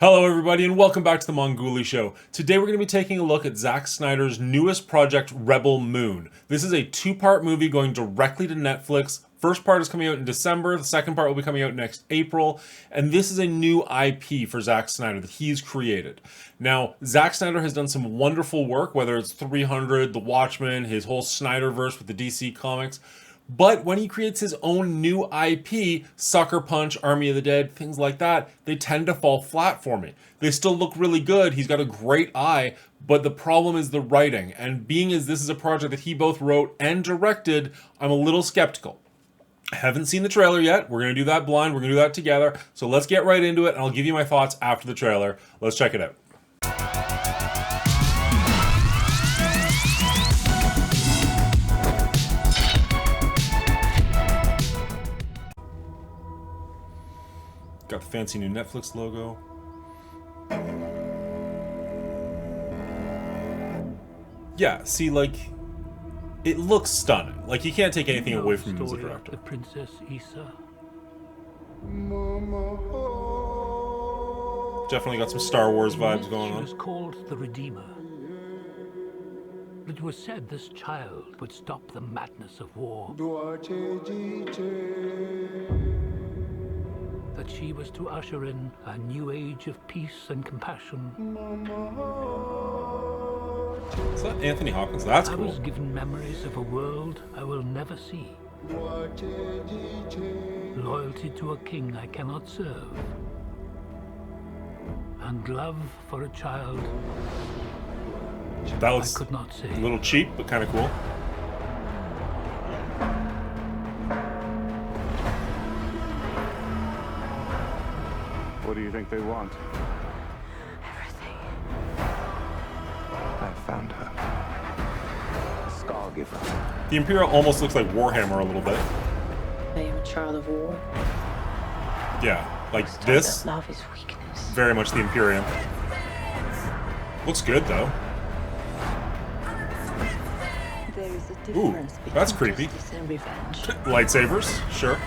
Hello everybody and welcome back to the Mongoolie Show. Today we're going to be taking a look at Zack Snyder's newest project, Rebel Moon. This is a two-part movie going directly to Netflix. First part is coming out in December, the second part will be coming out next April, and this is a new IP for Zack Snyder that he's created. Now, Zack Snyder has done some wonderful work, whether it's 300, The Watchmen, his whole Snyderverse with the DC comics. But when he creates his own new IP, Sucker Punch, Army of the Dead, things like that, they tend to fall flat for me. They still look really good, he's got a great eye, but the problem is the writing. And being as this is a project that he both wrote and directed, I'm a little skeptical. I haven't seen the trailer yet, we're going to do that blind, we're going to do that together, so let's get right into it and I'll give you my thoughts after the trailer. Let's check it out. Got the fancy new Netflix logo. Yeah, see, like, it looks stunning. Like, you can't take anything away from him as a director. The Princess Issa. Definitely got some Star Wars vibes going She on. was called the Redeemer. It was said this child would stop the madness of war. That she was to usher in a new age of peace and compassion. Is that Anthony Hopkins? That's I cool. was given memories of a world I will never see. Loyalty to a king I cannot serve. And love for a child That I looks could not say. a little cheap, but kind of cool. What do you think they want? Everything. I found her. A scar giver. The Imperial almost looks like Warhammer a little bit. I am a child of war. Yeah, like Taught this, that love is weakness. very much the Imperium. Looks good though. There is a Ooh, difference between that's creepy. justice and revenge. Lightsabers, sure.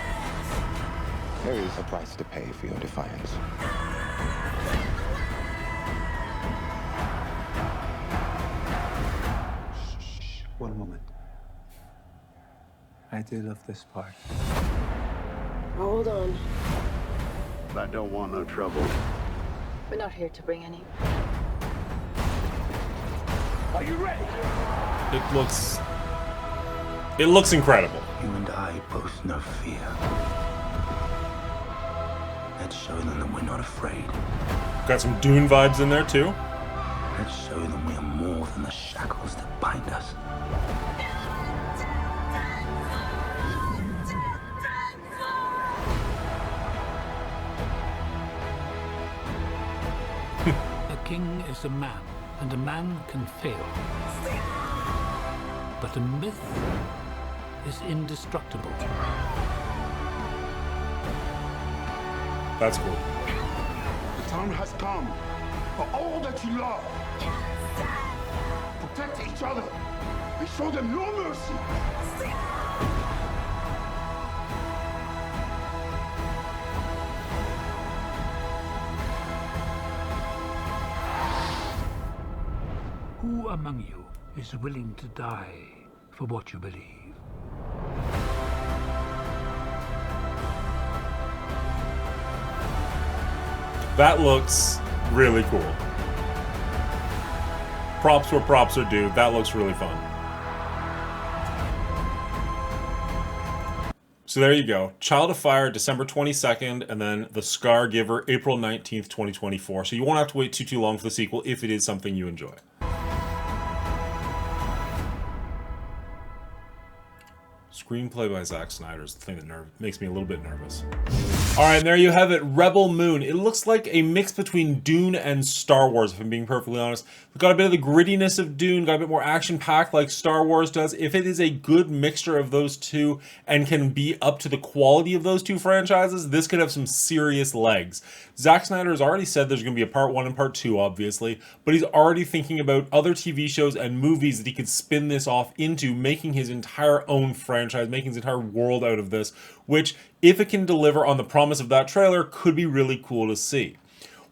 There is a price to pay for your defiance. Shh, one moment. I do love this part. Hold on. I don't want no trouble. We're not here to bring any. Are you ready? It looks incredible. You and I both know fear. Let's show them that we're not afraid. Got some Dune vibes in there too. Let's show them we are more than the shackles that bind us. A king is a man, and a man can fail. But a myth is indestructible. That's cool. The time has come for all that you love. Protect each other and show them no mercy. Who among you is willing to die for what you believe? That looks really cool. Props where props are due. That looks really fun. So there you go. Child of Fire, December 22nd, and then The Scar Giver, April 19th, 2024. So you won't have to wait too long for the sequel if it is something you enjoy. Screenplay by Zack Snyder is the thing that makes me a little bit nervous. Alright, and there you have it, Rebel Moon. It looks like a mix between Dune and Star Wars, if I'm being perfectly honest. It's got a bit of the grittiness of Dune, got a bit more action-packed like Star Wars does. If it is a good mixture of those two and can be up to the quality of those two franchises, this could have some serious legs. Zack Snyder has already said there's going to be a part 1 and part 2, obviously, but he's already thinking about other TV shows and movies that he could spin this off into, making his entire own franchise, making his entire world out of this, which, if it can deliver on the promise of that trailer, could be really cool to see.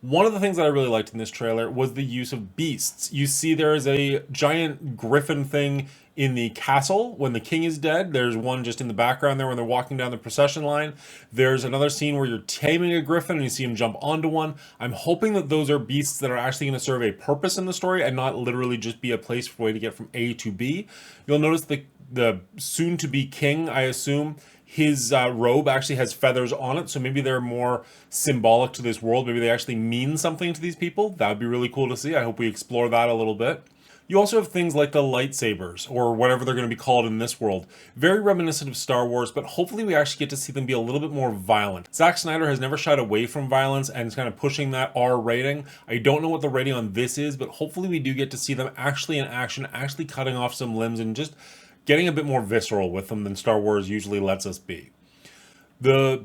One of the things that I really liked in this trailer was the use of beasts. You see there is a giant griffin thing in the castle when the king is dead. There's one just in the background there when they're walking down the procession line. There's another scene where you're taming a griffin and you see him jump onto one. I'm hoping that those are beasts that are actually going to serve a purpose in the story and not literally just be a place for a way to get from A to B. You'll notice the soon-to-be king, I assume, his robe actually has feathers on it, so maybe they're more symbolic to this world. Maybe they actually mean something to these people. That would be really cool to see. I hope we explore that a little bit. You also have things like the lightsabers, or whatever they're going to be called in this world. Very reminiscent of Star Wars, but hopefully we actually get to see them be a little bit more violent. Zack Snyder has never shied away from violence and is kind of pushing that R rating. I don't know what the rating on this is, but hopefully we do get to see them actually in action, actually cutting off some limbs and just getting a bit more visceral with them than Star Wars usually lets us be. The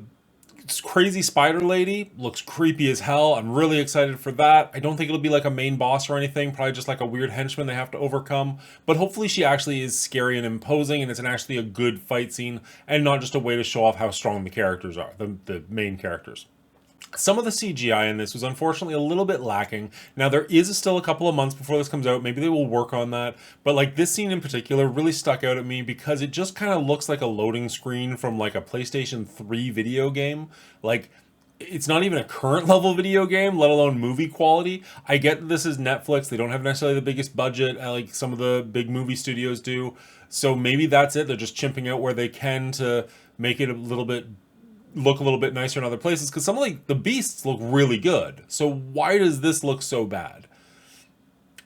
crazy spider lady looks creepy as hell. I'm really excited for that. I don't think it'll be like a main boss or anything, probably just like a weird henchman they have to overcome, but hopefully she actually is scary and imposing and it's actually a good fight scene and not just a way to show off how strong the characters are, the main characters. Some of the CGI in this was unfortunately a little bit lacking. Now there is still a couple of months before this comes out. Maybe they will work on that. But like this scene in particular really stuck out at me because it just kind of looks like a loading screen from like a PlayStation 3 video game. Like it's not even a current level video game, let alone movie quality. I get that this is Netflix. They don't have necessarily the biggest budget like some of the big movie studios do. So maybe that's it. They're just chimping out where they can to make it look a little bit nicer in other places, because some of the beasts look really good. So why does this look so bad?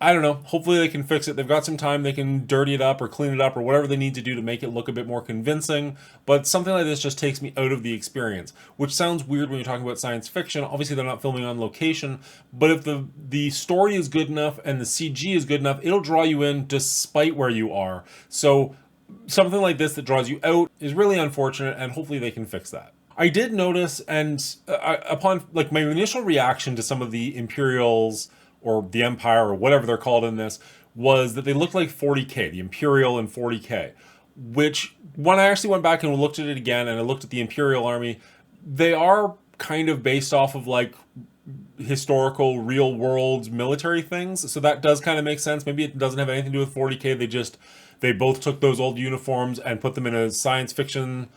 I don't know. Hopefully they can fix it. They've got some time. They can dirty it up or clean it up or whatever they need to do to make it look a bit more convincing. But something like this just takes me out of the experience, which sounds weird when you're talking about science fiction. Obviously they're not filming on location, but if the story is good enough and the CG is good enough, it'll draw you in despite where you are. So something like this that draws you out is really unfortunate, and hopefully they can fix that. I did notice, and upon like my initial reaction to some of the Imperials or the Empire or whatever they're called in this, was that they looked like 40K, the Imperial and 40K, which when I actually went back and looked at it again and I looked at the Imperial Army, they are kind of based off of like historical real world military things. So that does kind of make sense. Maybe it doesn't have anything to do with 40K. They both took those old uniforms and put them in a science fiction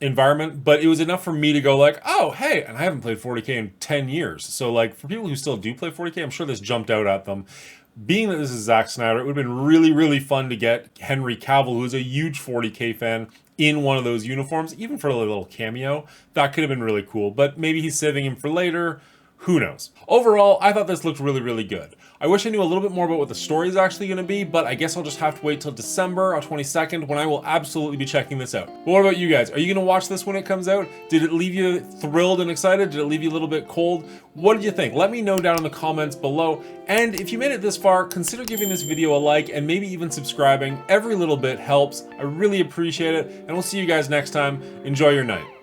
environment, but it was enough for me to go like, oh, hey, and I haven't played 40K in 10 years. So like for people who still do play 40K, I'm sure this jumped out at them. Being that this is Zack Snyder, it would have been really, really fun to get Henry Cavill, who's a huge 40K fan, in one of those uniforms, even for a little cameo. That could have been really cool, but maybe he's saving him for later. Who knows? Overall, I thought this looked really, really good. I wish I knew a little bit more about what the story is actually going to be, but I guess I'll just have to wait till December 22nd when I will absolutely be checking this out. But what about you guys? Are you going to watch this when it comes out? Did it leave you thrilled and excited? Did it leave you a little bit cold? What did you think? Let me know down in the comments below. And if you made it this far, consider giving this video a like and maybe even subscribing. Every little bit helps. I really appreciate it. And we'll see you guys next time. Enjoy your night.